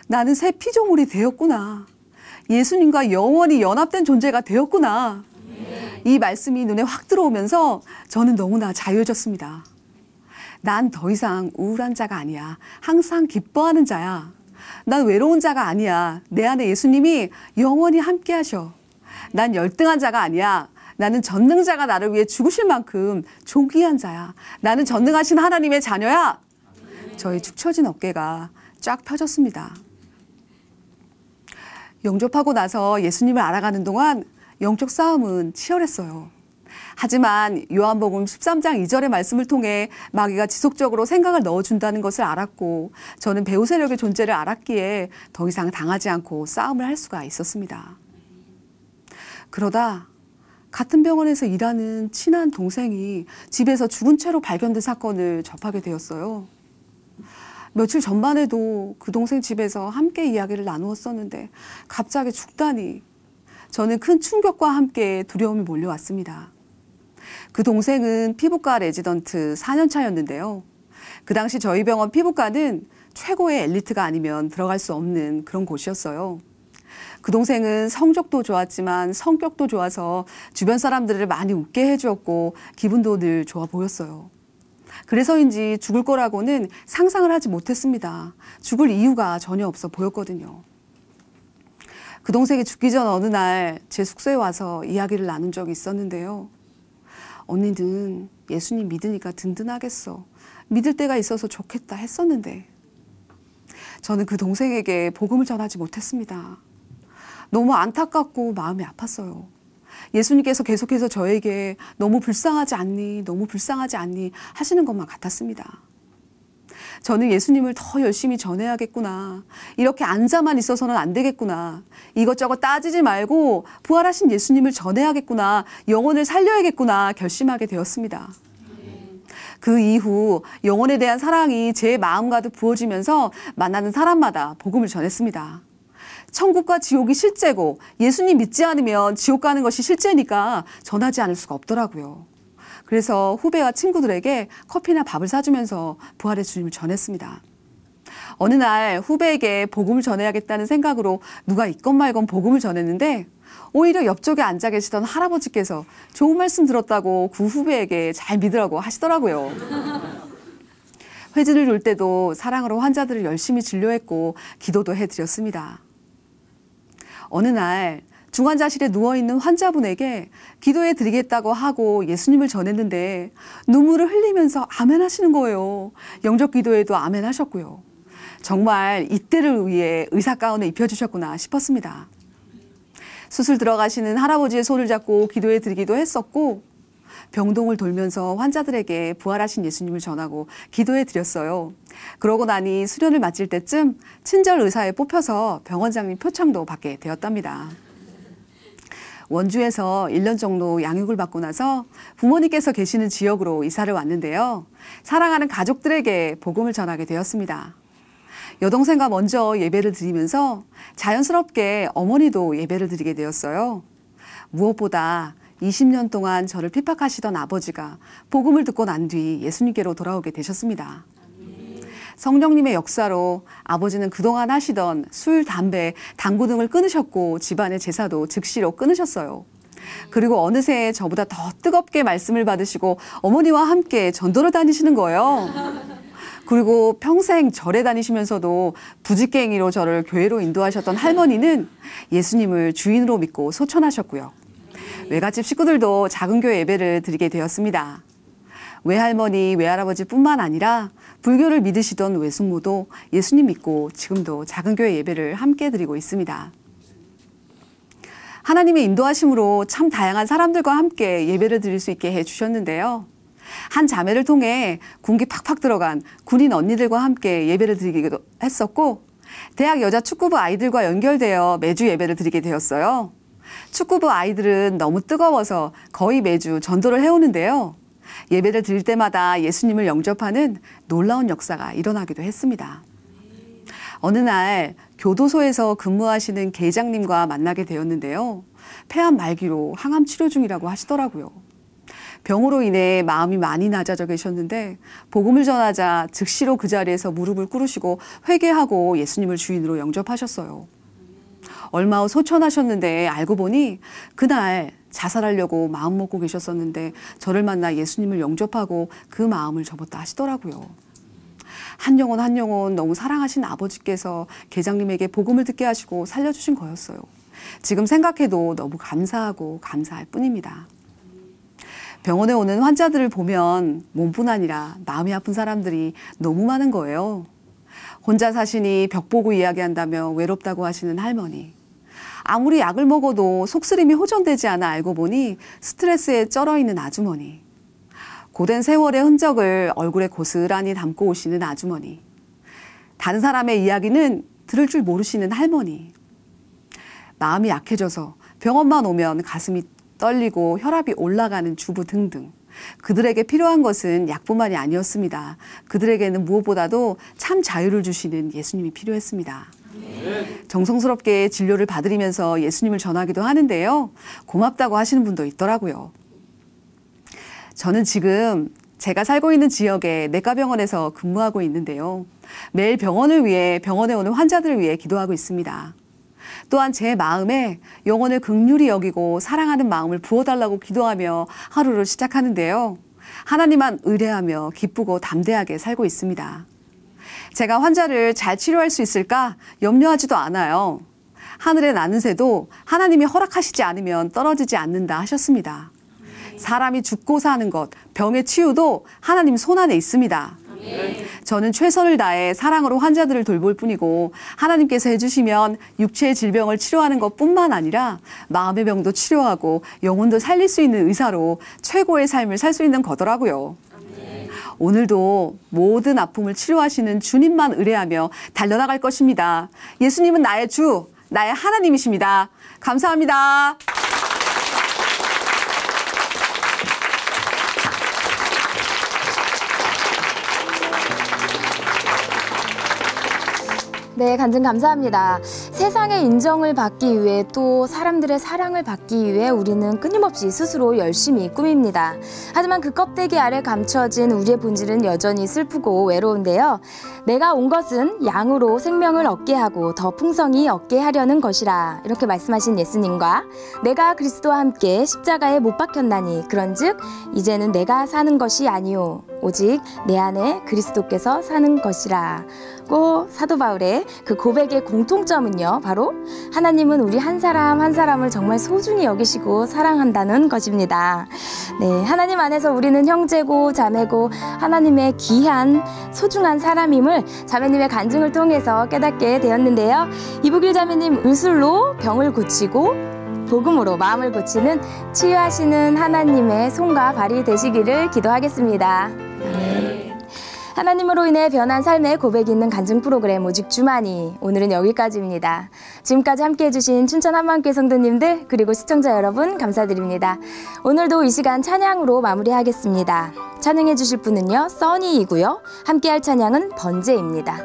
나는 새 피조물이 되었구나. 예수님과 영원히 연합된 존재가 되었구나. 이 말씀이 눈에 확 들어오면서 저는 너무나 자유해졌습니다. 난 더 이상 우울한 자가 아니야. 항상 기뻐하는 자야. 난 외로운 자가 아니야. 내 안에 예수님이 영원히 함께 하셔. 난 열등한 자가 아니야. 나는 전능자가 나를 위해 죽으실 만큼 존귀한 자야. 나는 전능하신 하나님의 자녀야. 저의 축 처진 어깨가 쫙 펴졌습니다. 영접하고 나서 예수님을 알아가는 동안 영적 싸움은 치열했어요. 하지만 요한복음 13장 2절의 말씀을 통해 마귀가 지속적으로 생각을 넣어준다는 것을 알았고 저는 배후 세력의 존재를 알았기에 더 이상 당하지 않고 싸움을 할 수가 있었습니다. 그러다 같은 병원에서 일하는 친한 동생이 집에서 죽은 채로 발견된 사건을 접하게 되었어요. 며칠 전만 해도 그 동생 집에서 함께 이야기를 나누었었는데 갑자기 죽다니 저는 큰 충격과 함께 두려움이 몰려왔습니다. 그 동생은 피부과 레지던트 4년 차였는데요. 그 당시 저희 병원 피부과는 최고의 엘리트가 아니면 들어갈 수 없는 그런 곳이었어요. 그 동생은 성적도 좋았지만 성격도 좋아서 주변 사람들을 많이 웃게 해주었고 기분도 늘 좋아 보였어요. 그래서인지 죽을 거라고는 상상을 하지 못했습니다. 죽을 이유가 전혀 없어 보였거든요. 그 동생이 죽기 전 어느 날 제 숙소에 와서 이야기를 나눈 적이 있었는데요. 언니는 예수님 믿으니까 든든하겠어. 믿을 때가 있어서 좋겠다 했었는데 저는 그 동생에게 복음을 전하지 못했습니다. 너무 안타깝고 마음이 아팠어요. 예수님께서 계속해서 저에게 너무 불쌍하지 않니? 너무 불쌍하지 않니? 하시는 것만 같았습니다. 저는 예수님을 더 열심히 전해야겠구나. 이렇게 앉아만 있어서는 안 되겠구나. 이것저것 따지지 말고 부활하신 예수님을 전해야겠구나. 영혼을 살려야겠구나 결심하게 되었습니다. 그 이후 영혼에 대한 사랑이 제 마음 가득 부어지면서 만나는 사람마다 복음을 전했습니다. 천국과 지옥이 실제고 예수님 믿지 않으면 지옥 가는 것이 실제니까 전하지 않을 수가 없더라고요. 그래서 후배와 친구들에게 커피나 밥을 사주면서 부활의 주님을 전했습니다. 어느 날 후배에게 복음을 전해야겠다는 생각으로 누가 있건 말건 복음을 전했는데 오히려 옆쪽에 앉아 계시던 할아버지께서 좋은 말씀 들었다고 그 후배에게 잘 믿으라고 하시더라고요. 회진을 돌 때도 사랑으로 환자들을 열심히 진료했고 기도도 해드렸습니다. 어느 날 중환자실에 누워있는 환자분에게 기도해 드리겠다고 하고 예수님을 전했는데 눈물을 흘리면서 아멘 하시는 거예요. 영접 기도에도 아멘 하셨고요. 정말 이때를 위해 의사 가운을 입혀주셨구나 싶었습니다. 수술 들어가시는 할아버지의 손을 잡고 기도해 드리기도 했었고 병동을 돌면서 환자들에게 부활하신 예수님을 전하고 기도해 드렸어요. 그러고 나니 수련을 마칠 때쯤 친절 의사에 뽑혀서 병원장님 표창도 받게 되었답니다. 원주에서 1년 정도 양육을 받고 나서 부모님께서 계시는 지역으로 이사를 왔는데요. 사랑하는 가족들에게 복음을 전하게 되었습니다. 여동생과 먼저 예배를 드리면서 자연스럽게 어머니도 예배를 드리게 되었어요. 무엇보다 20년 동안 저를 핍박하시던 아버지가 복음을 듣고 난 뒤 예수님께로 돌아오게 되셨습니다. 성령님의 역사로 아버지는 그동안 하시던 술, 담배, 당구 등을 끊으셨고 집안의 제사도 즉시로 끊으셨어요. 그리고 어느새 저보다 더 뜨겁게 말씀을 받으시고 어머니와 함께 전도를 다니시는 거예요. 그리고 평생 절에 다니시면서도 부지깽이로 저를 교회로 인도하셨던 할머니는 예수님을 주인으로 믿고 소천하셨고요. 외갓집 식구들도 작은 교회 예배를 드리게 되었습니다. 외할머니, 외할아버지뿐만 아니라 불교를 믿으시던 외숙모도 예수님 믿고 지금도 작은 교회 예배를 함께 드리고 있습니다. 하나님의 인도하심으로 참 다양한 사람들과 함께 예배를 드릴 수 있게 해주셨는데요. 한 자매를 통해 군기 팍팍 들어간 군인 언니들과 함께 예배를 드리기도 했었고, 대학 여자 축구부 아이들과 연결되어 매주 예배를 드리게 되었어요. 축구부 아이들은 너무 뜨거워서 거의 매주 전도를 해오는데요. 예배를 드릴 때마다 예수님을 영접하는 놀라운 역사가 일어나기도 했습니다. 어느 날 교도소에서 근무하시는 계장님과 만나게 되었는데요. 폐암 말기로 항암 치료 중이라고 하시더라고요. 병으로 인해 마음이 많이 낮아져 계셨는데 복음을 전하자 즉시로 그 자리에서 무릎을 꿇으시고 회개하고 예수님을 주인으로 영접하셨어요. 얼마 후 소천하셨는데 알고 보니 그날 자살하려고 마음 먹고 계셨었는데 저를 만나 예수님을 영접하고 그 마음을 접었다 하시더라고요. 한 영혼 한 영혼 너무 사랑하신 아버지께서 계장님에게 복음을 듣게 하시고 살려주신 거였어요. 지금 생각해도 너무 감사하고 감사할 뿐입니다. 병원에 오는 환자들을 보면 몸뿐 아니라 마음이 아픈 사람들이 너무 많은 거예요. 혼자 사시니 벽 보고 이야기한다며 외롭다고 하시는 할머니. 아무리 약을 먹어도 속쓰림이 호전되지 않아 알고 보니 스트레스에 쩔어 있는 아주머니. 고된 세월의 흔적을 얼굴에 고스란히 담고 오시는 아주머니. 다른 사람의 이야기는 들을 줄 모르시는 할머니. 마음이 약해져서 병원만 오면 가슴이 떨리고 혈압이 올라가는 주부 등등. 그들에게 필요한 것은 약뿐만이 아니었습니다. 그들에게는 무엇보다도 참 자유를 주시는 예수님이 필요했습니다. 정성스럽게 진료를 받으면서 예수님을 전하기도 하는데요. 고맙다고 하시는 분도 있더라고요. 저는 지금 제가 살고 있는 지역의 내과병원에서 근무하고 있는데요. 매일 병원을 위해 병원에 오는 환자들을 위해 기도하고 있습니다. 또한 제 마음에 영혼을 긍휼히 여기고 사랑하는 마음을 부어달라고 기도하며 하루를 시작하는데요. 하나님만 의뢰하며 기쁘고 담대하게 살고 있습니다. 제가 환자를 잘 치료할 수 있을까 염려하지도 않아요. 하늘에 나는 새도 하나님이 허락하시지 않으면 떨어지지 않는다 하셨습니다. 사람이 죽고 사는 것, 병의 치유도 하나님 손안에 있습니다. 저는 최선을 다해 사랑으로 환자들을 돌볼 뿐이고 하나님께서 해주시면 육체의 질병을 치료하는 것뿐만 아니라 마음의 병도 치료하고 영혼도 살릴 수 있는 의사로 최고의 삶을 살 수 있는 거더라고요. 오늘도 모든 아픔을 치료하시는 주님만 의뢰하며 달려나갈 것입니다. 예수님은 나의 주, 나의 하나님이십니다. 감사합니다. 네, 간증 감사합니다. 세상의 인정을 받기 위해 또 사람들의 사랑을 받기 위해 우리는 끊임없이 스스로 열심히 꾸밉니다. 하지만 그 껍데기 아래 감춰진 우리의 본질은 여전히 슬프고 외로운데요. 내가 온 것은 양으로 생명을 얻게 하고 더 풍성히 얻게 하려는 것이라 이렇게 말씀하신 예수님과 내가 그리스도와 함께 십자가에 못 박혔나니 그런즉 이제는 내가 사는 것이 아니오 오직 내 안에 그리스도께서 사는 것이라. 고 사도 바울의 그 고백의 공통점은요, 바로 하나님은 우리 한 사람 한 사람을 정말 소중히 여기시고 사랑한다는 것입니다. 네, 하나님 안에서 우리는 형제고 자매고 하나님의 귀한 소중한 사람임을 자매님의 간증을 통해서 깨닫게 되었는데요. 이북일 자매님 의술로 병을 고치고 복음으로 마음을 고치는 치유하시는 하나님의 손과 발이 되시기를 기도하겠습니다. 하나님으로 인해 변한 삶의 고백이 있는 간증 프로그램 오직 주만이 오늘은 여기까지입니다. 지금까지 함께해 주신 춘천 한마음교회 성도님들 그리고 시청자 여러분 감사드립니다. 오늘도 이 시간 찬양으로 마무리하겠습니다. 찬양해 주실 분은요 써니이고요. 함께할 찬양은 번제입니다.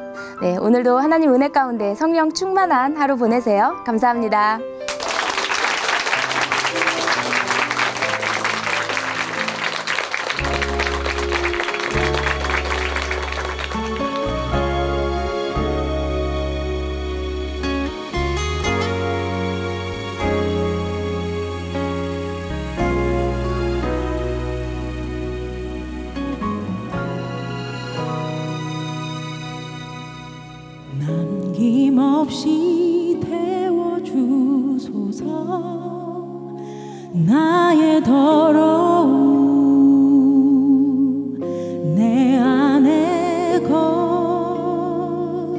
네, 오늘도 하나님 은혜 가운데 성령 충만한 하루 보내세요. 감사합니다. 어김없이 태워주소서. 나의 더러움 내 안에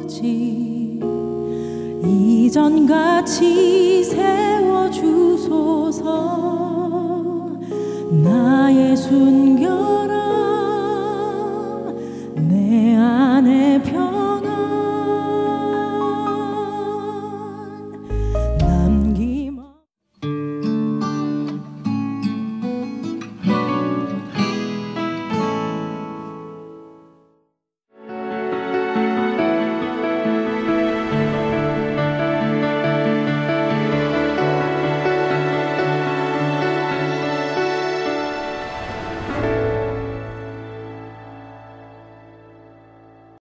거지 이전같이 세워주소서. 나의 순결